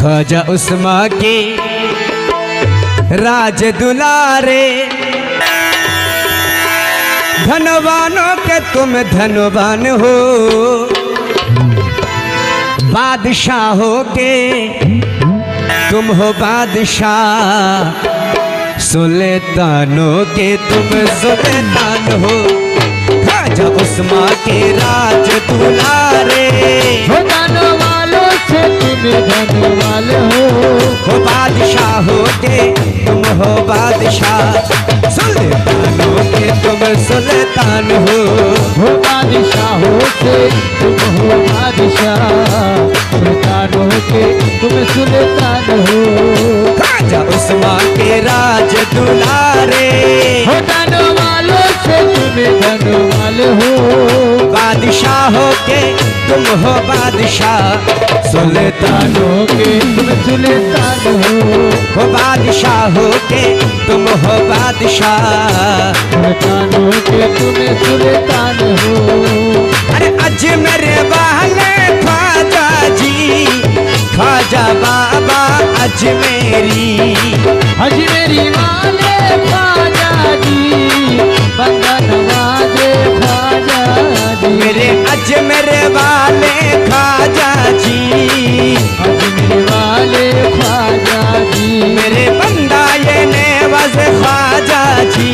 ख्वाजा उस्मा के राज दुलारे, धनवानों के तुम धनवान हो, बादशाहों के तुम हो बादशाह, सुल्तानों के तुम सुल्तान हो। ख्वाजा उस्मा के राज दुलारे, धनवालों से तुम धनवान हो, बादशाहों के तुम हो बादशाह, सुल्तानों के तुम सुल्तान हो, बादशाहों से तुम हो बादशाह, सुल्तानों के तुम सुल्तान हो। ख्वाजा उस्मा के राज दुलारे, धनवालों से तुम धनवान हो, बादशाहों के तुम हो बादशाह, सुल्तानों के तुम सुल्तान हो, बादशाहों के तुम हो बादशाह, सुल्तानों के तुम सुल्तान हो। अरे अजमेर वाले ख्वाजा जी, ख्वाजा बाबा अजमेरी, अजमेरी वाले ख्वाजा जी, बंदा नवाजे ख्वाजा जी, मेरे अजमेर वाले ख्वाजा जी, अजमेर वाले ख्वाजा जी, मेरे बंदा ये नेवाज ख्वाजा जी,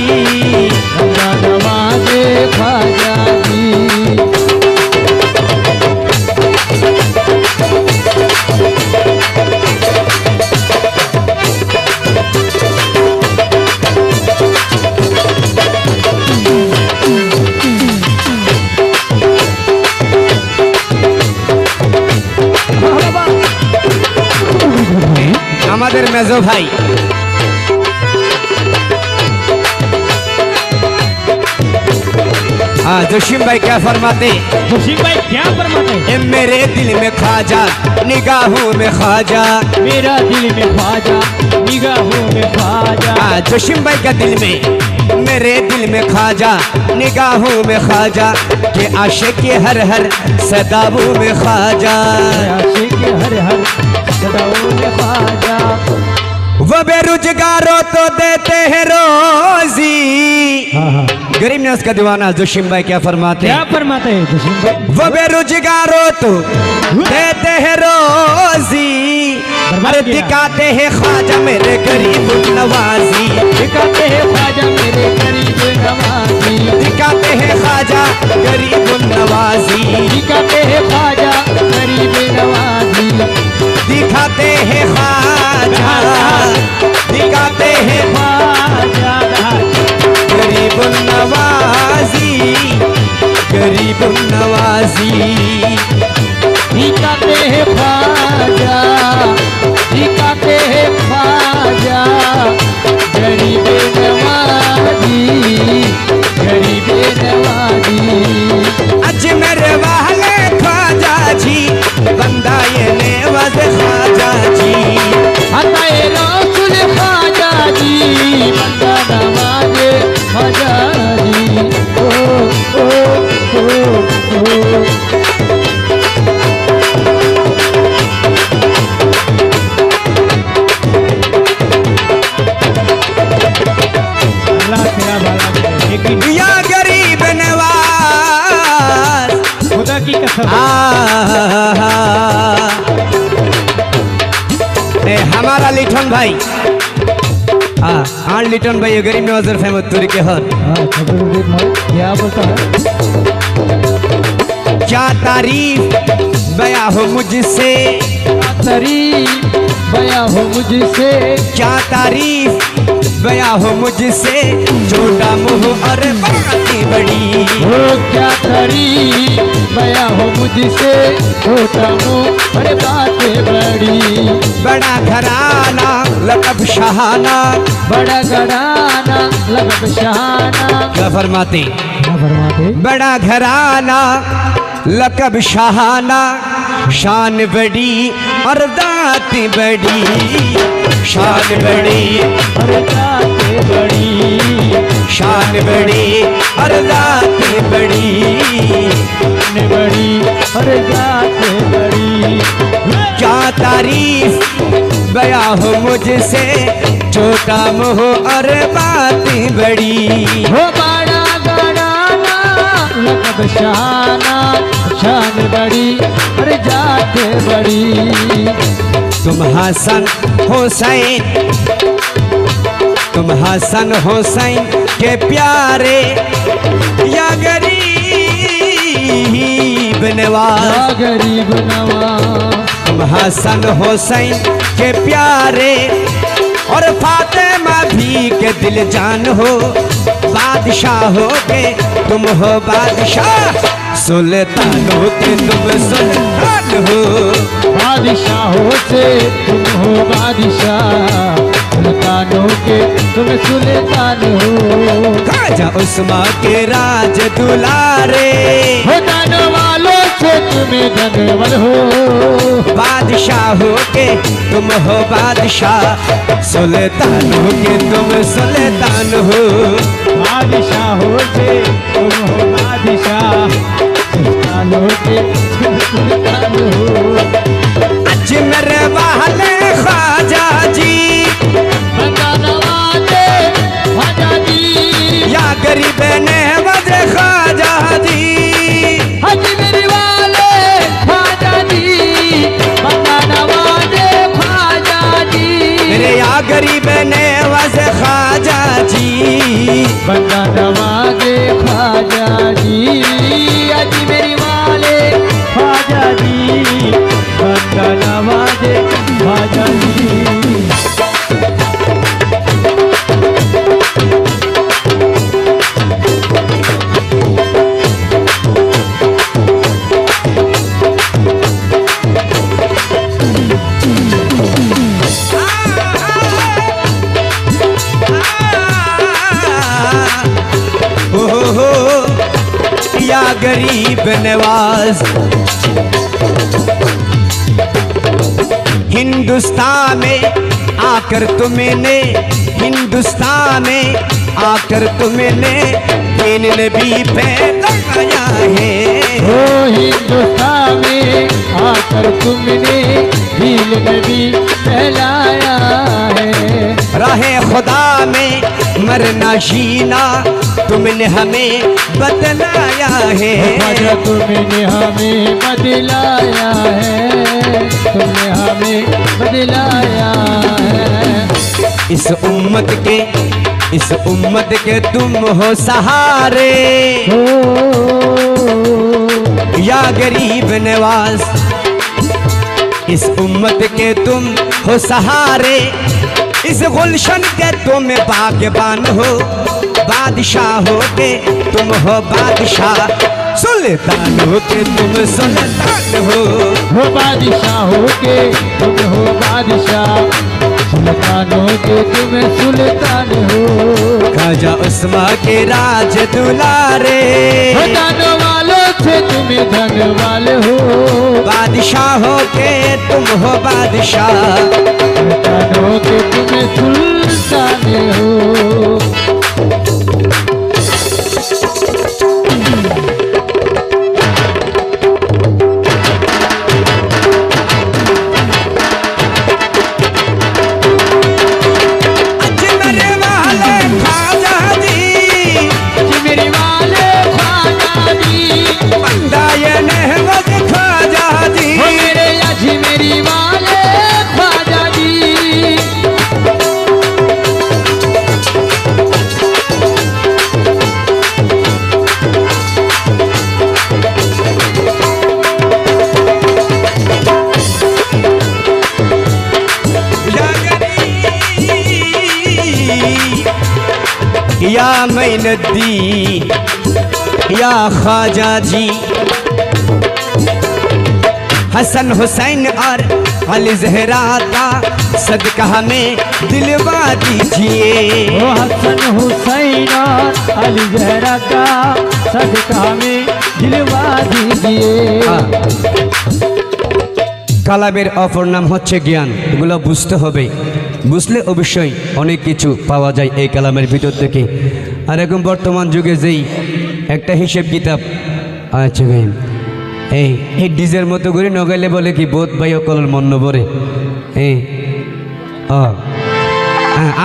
बंदा नवाजे ख्वाजा जी। আমাদের মেজো ভাই हाँ जोशीम भाई क्या फरमाते, जोशीम भाई क्या फरमाते? ए मेरे दिल में ख्वाजा निगाहों में ख्वाजा, मेरा दिल में ख्वाजा निगाहों में ख्वाजा, हाँ जोशीम भाई का दिल में, मेरे दिल में ख्वाजा निगाहों में ख्वाजा, के आशिक के हर हर सदाओं में ख्वाजा, आशिक के हर हर सदाओं में ख्वाजा। वो बेरोजगारों तो देते हैं रोजी, गरीब ने उसका दीवाना जोशीम भाई क्या फरमाते, क्या फरमाते हैं जोशीम भाई? वो बेरोजगारों तो देते हैं रोजी, अरे दिखाते हैं ख्वाजा मेरे गरीब नवाजी, दिखाते हैं ख्वाजा मेरे गरीब नवाजी, दिखाते हैं ख्वाजा गरीब नवाजी, दिखाते हैं ख्वाजा गरीब नवाजी, दिखाते हैं ख्वाजा, दिखाते हैं ख्वाजा गरीब नवाजी, गरीब नवाजी, दिखाते हैं ख्वाजा, दिखाते हैं ख्वाजा गरीब नवाजी, गरीब नवाजी। अजमेर वाले ख्वाजा जी, बंदा ये नेवाज ख्वाजा जी, हताए रसूल ख्वाजा जी, बंदा नवाजे ख्वाजा जी। ओ ओ ओ ओ या गरीब नवाज, खुदा की कसम। हमारा लिटन भाई, हाँ लिटन भाई गरीब नवाज फहमद तुरी के हर, क्या बोलता है? क्या तारीफ बया हो मुझसे, तारीफ बया हो मुझसे, क्या तारीफ बया हो मुझसे, छोटा मुँह और बातें बड़ी, हो क्या तारीफ बया हो मुझसे, छोटा मुँह और बातें बड़ी, बड़ा घराना लकब शहाना, बड़ा घराना लकब शहाना। क्या फरमाते, क्या फरमाते? बड़ा घराना लकब शहाना, शान बड़ी और दात बड़ी, शान बड़ी और जाते बड़ी, शान बड़ी और दात बड़ी, बड़ी और जाते बड़ी। क्या तारीफ बया हो मुझसे, छोटा मोह और बातें बड़ी। हो बड़ा गड़ाना लकब शाना, शान बड़ी और जात बड़ी। तुम हसन हुसैन, तुम हसन हुसैन के प्यारे, या गरीब नवाज, गरीब नवाज। तुम हसन हुसैन के प्यारे, और फातिमा भी के दिल जान हो। बादशाह हो के तुम हो बादशाह, सुल्तानों के तुम सुल्तान हो। बादशाहों से तुम हो बादशाह, सुल्तानों के तुम सुल्तान हो। खाजा उस्मा के राज दुलारे, हो धन वालों से तुम्हें धनवान हो। बादशाह हो के तुम हो बादशाह, सुल्तानों के तुम सुल्तान हो। बादशाहों से तुम हो बादशाह, सुल्तानों के तुम सुल्तान हो। अजमेर वाले ख्वाजा जी, बंदा नवाजे ख्वाजा जी, या गरीब नवाज ख्वाजा जी। अजमेर वाले ख्वाजा जी, बंदा नवाजे ख्वाजा जी। मेरे या गरीब नवाज ख्वाजा जी, बंदा नवाजे ख्वाजा जी। अजमेर वाले ख्वाजा जी, बंदा नवाजे ख्वाजा जी। या गरीब नवाज, हिंदुस्तान में आकर तुमने, हिंदुस्तान में आकर तुमने तीन नबी फैलाया है। ओ हिंदुस्तान में आकर तुमने दिल नबी फैलाया है। राहे खुदा में मरना जीना तुमने हमें बतलाया है। ख्वाजा तुमने हमें बदलाया है, तुमने हमें बदलाया है। इस उम्मत के तुम हो सहारे, या गरीब नवाज। इस उम्मत के तुम हो सहारे, इस गुलशन के तुम बागबान हो। बादशाह हो के तुम हो बादशाह, सुल्तान हो के तुम सुल्तान हो। बादशाह हो के तुम हो बादशाह, सुल्तानों के तुम सुल्तान हो। खाजा उस्मा के राज दुलारे, धन वालों से तुम धन वाले हो। बादशाह हो के तुम हो बादशाह, सुल्तानों के तुम सुल्तान हो। या मैनुद्दीन या ख्वाजा जी, हसन हुसैन और अली ज़हरा का सदका हमें दिलवा दीजिए। ओ हसन हुसैन और अली ज़हरा का सदका हमें दिलवा दीजिए। কালামের অপর নাম হচ্ছে জ্ঞান। এগুলো বুঝতে হবে, বুঝলে অবশ্যই অনেক কিছু পাওয়া যায় এই কালামের ভিতর থেকে। আর এখন বর্তমান যুগে যেই একটা হিসেব কিতাব আছে, এই ডিজের মতো করে নগাইলে বলে কি বোধ ভাই অকলের মন নবরে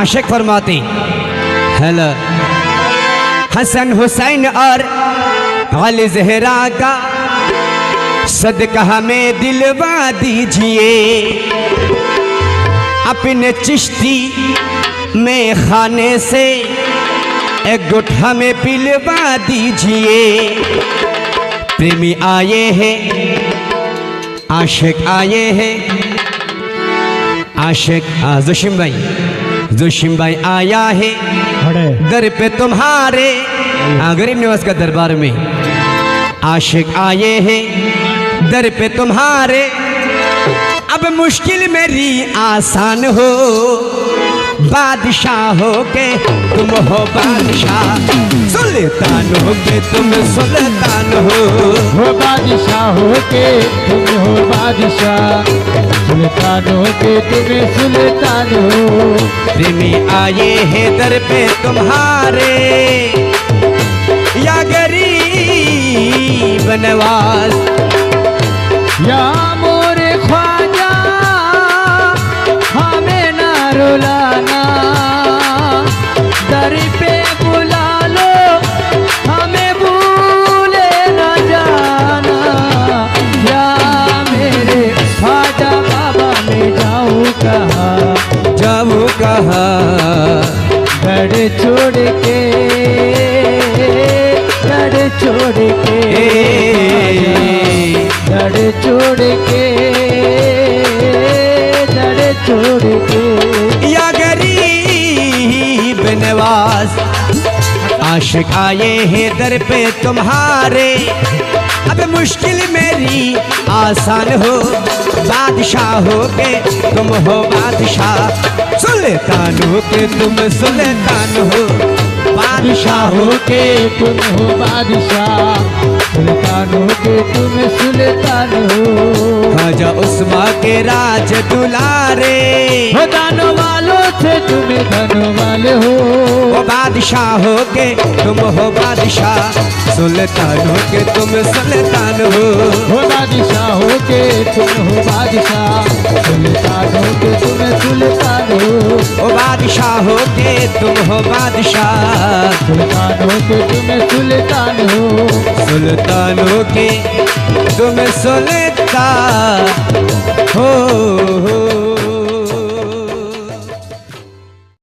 आशिक फरमाते हेलो हसन हुसैन और अली ज़हरा का सदका हमें दिलवा दीजिए अपने चिश्ती में खाने से एक गुट हमें पिलवा दीजिए प्रेमी आए हैं आशिक आए हैं आशिक जोशिम भाई आया है दर पे तुम्हारे गरीब निवास का दरबार में आशिक आए हैं दर पे तुम्हारे अब मुश्किल मेरी आसान हो बादशाह हो के तुम हो बादशाह सुल्तान हो के तुम सुल्तान हो बादशाह हो के तुम हो बादशाह सुल्तान हो के तुम सुल्तान हो प्रेमी आए हैं दर पे तुम्हारे या गरीब नवाज या मोरे ख्वाजा हमें ना रुलाना दर पे बुला लो हमें भूले न जाना या मेरे ख्वाजा बाबा मैं जाऊँ कहाँ घर छोड़ के घर छोड़ के घर छोड़ के घर छोड़ के या गरीब नवाज आशिक आए हैं दर पे तुम्हारे अब मुश्किल मेरी आसान हो बादशाह हो के तुम हो बादशाह सुल्तान हो के तुम सुल्तान हो बादशाह हो के तुम हो बादशाह सुल्तान हो के तुम सुल्तान हो खाजा उस्मा के राज दुलारे हो दानों वालों से तुम धनों वाले हो बादशाह हो के तुम हो बादशाह सुल्तान हो के तुम सुल्तान हो बादशाह हो के तुम हो बादशाह सुल्तान हो के तुम सुल्तान हो बादशाह हो के तुम हो बादशाह सुल्तान हो के तुम सुल्तान हो सुल्तान हो के तुम सुल्तान हो